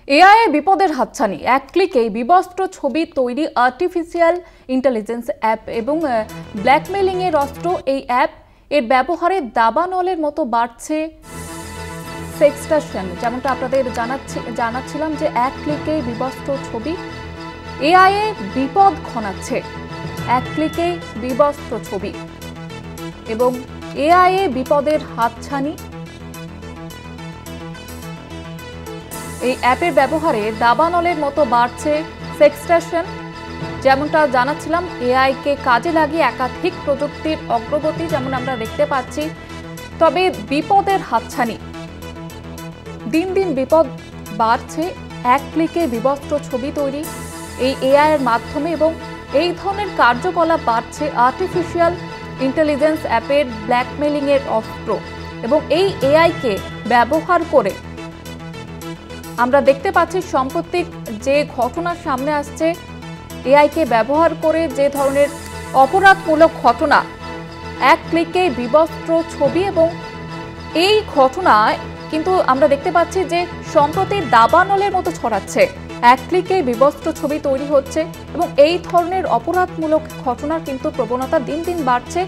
AI বিপদের হাতছানি, এক ক্লিকেই বিবস্ত্র ছবি তৈরি আর্টিফিশিয়াল ইন্টেলিজেন্স অ্যাপ এবং ব্ল্যাকমেলিং এর অস্ত্র। এই অ্যাপ এর ব্যবহারে দাবানলের মতো বাড়ছে সেক্সটর্শন। যেমনটা আপনাদের জানাচ্ছিলাম যে এক ক্লিকেই বিবস্ত্র ছবি, এআই এ বিপদ ঘনাচ্ছে। এক ক্লিকেই বিবস্ত্র ছবি এবং এআই এ বিপদের হাতছানি। এই অ্যাপের ব্যবহারে দাবানলের মতো বাড়ছে সেক্সটর্শন। যেমনটা জানাচ্ছিলাম, এআই কে কাজে লাগিয়ে একাধিক প্রযুক্তির অগ্রগতি যেমন আমরা দেখতে পাচ্ছি, তবে বিপদের হাতছানি। দিন দিন বিপদ বাড়ছে এক ক্লিকে বিবস্ত্র ছবি তৈরি এই এআই এর মাধ্যমে, এবং এই ধরনের কার্যকলাপ বাড়ছে আর্টিফিশিয়াল ইন্টেলিজেন্স অ্যাপের ব্ল্যাকমেলিং এর অস্ত্র। এবং এই এআই কে ব্যবহার করে আমরা দেখতে পাচ্ছি সাম্প্রতিক যে ঘটনা সামনে আসছে, এআই কে ব্যবহার করে যে ধরনের অপরাধমূলক ঘটনা, এক ক্লিকে বিবস্ত্র ছবি। এবং এই ঘটনায় কিন্তু আমরা দেখতে পাচ্ছি যে সম্প্রতি দাবানলের মতো ছড়াচ্ছে। এক ক্লিকে বিবস্ত্র ছবি তৈরি হচ্ছে এবং এই ধরনের অপরাধমূলক ঘটনার কিন্তু প্রবণতা দিন দিন বাড়ছে।